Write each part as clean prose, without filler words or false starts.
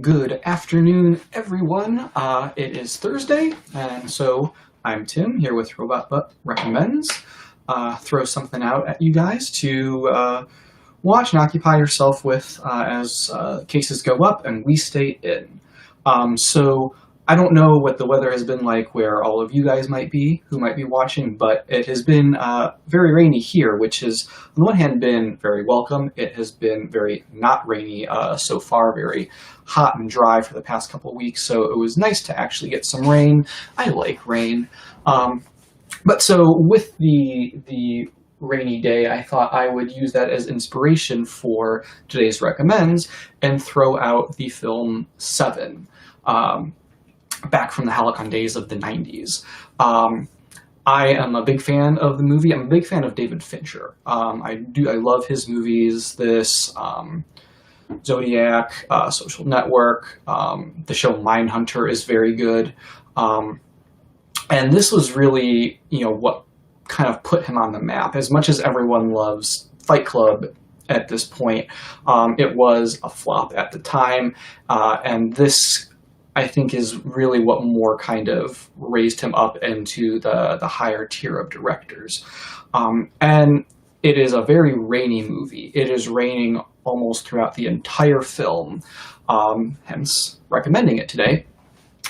Good afternoon, everyone. It is Thursday, and so I'm Tim here with Robot Butt Recommends. Throw something out at you guys to watch and occupy yourself with as cases go up and we stay in. So I don't know what the weather has been like where all of you guys might be, who might be watching, but it has been very rainy here, which has, on the one hand, been very welcome. It has been very not rainy so far, very hot and dry for the past couple of weeks, so it was nice to actually get some rain. I like rain. But so with the rainy day, I thought I would use that as inspiration for today's recommends and throw out the film Se7en. Back from the Helicon days of the 90s. I am a big fan of the movie. I'm a big fan of David Fincher. I love his movies. This Zodiac, Social Network, the show Mindhunter is very good. And this was really, what kind of put him on the map. As much as everyone loves Fight Club at this point, it was a flop at the time. And this, I think, is really what more kind of raised him up into the higher tier of directors. And it is a very rainy movie. It is raining almost throughout the entire film, hence recommending it today.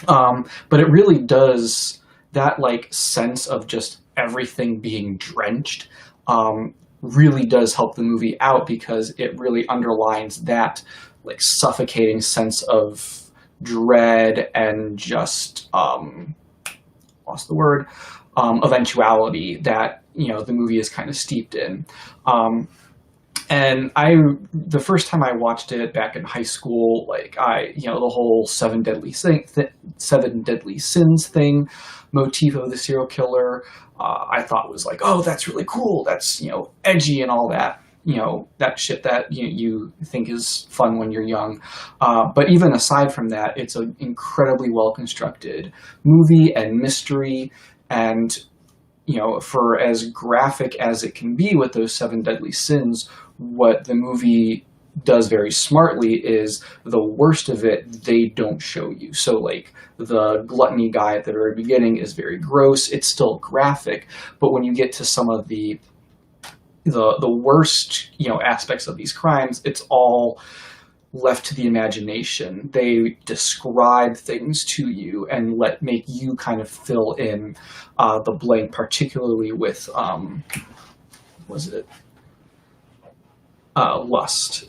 But it really does, that sense of just everything being drenched really does help the movie out, because it really underlines that suffocating sense of dread and just lost the word, eventuality that the movie is kind of steeped in. And the first time I watched it back in high school, the whole seven deadly sins thing, motif of the serial killer, I thought was oh, that's really cool. That's edgy and all that. That shit that you think is fun when you're young. But even aside from that, it's an incredibly well-constructed movie and mystery. And, for as graphic as it can be with those seven deadly sins, what the movie does very smartly is the worst of it they don't show you. So the gluttony guy at the very beginning is very gross. It's still graphic. But when you get to some of the worst, aspects of these crimes, it's all left to the imagination. They describe things to you and make you kind of fill in the blank, particularly with, lust.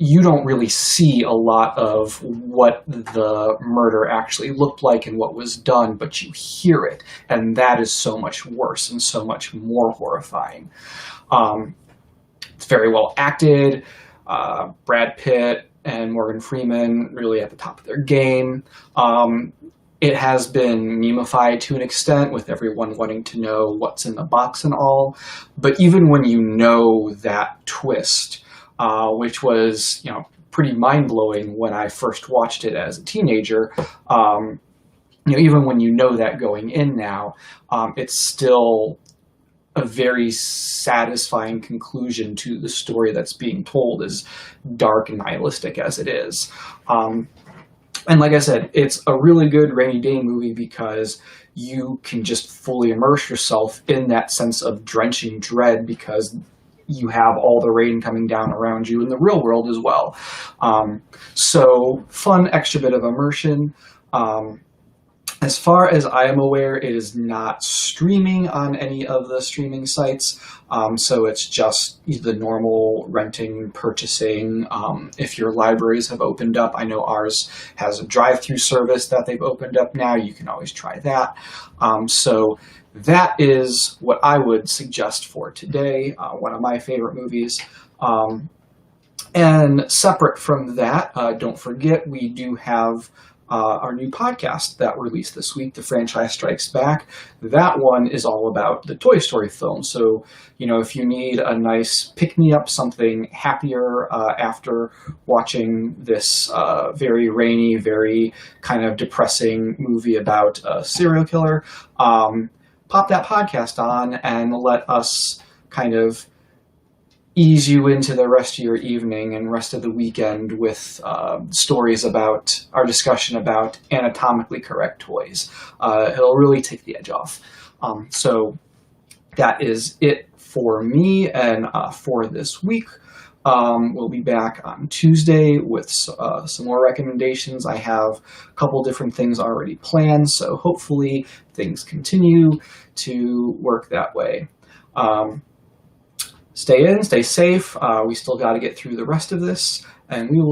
You don't really see a lot of what the murder actually looked like and what was done, but you hear it, and that is so much worse and so much more horrifying. It's very well acted. Brad Pitt and Morgan Freeman really at the top of their game. It has been memeified to an extent, with everyone wanting to know what's in the box and all. But even when you know that twist, which was pretty mind-blowing when I first watched it as a teenager, even when you know that going in now, it's still a very satisfying conclusion to the story that's being told, as dark and nihilistic as it is. And like I said, it's a really good rainy day movie because you can just fully immerse yourself in that sense of drenching dread, because you have all the rain coming down around you in the real world as well. So fun extra bit of immersion. As far as I am aware, it is not streaming on any of the streaming sites, so it's just the normal renting, purchasing. If your libraries have opened up, I know ours has a drive-through service that they've opened up now. You can always try that. So that is what I would suggest for today, one of my favorite movies. And separate from that, don't forget, we do have our new podcast that released this week, The Franchise Strikes Back. That one is all about the Toy Story film. So, if you need a nice pick-me-up, something happier after watching this very rainy, very kind of depressing movie about a serial killer, pop that podcast on and let us kind of ease you into the rest of your evening and rest of the weekend with stories about our discussion about anatomically correct toys. It'll really take the edge off. So that is it for me and for this week. We'll be back on Tuesday with some more recommendations. I have a couple different things already planned, so hopefully things continue to work that way. Stay in, stay safe. We still got to get through the rest of this, and we will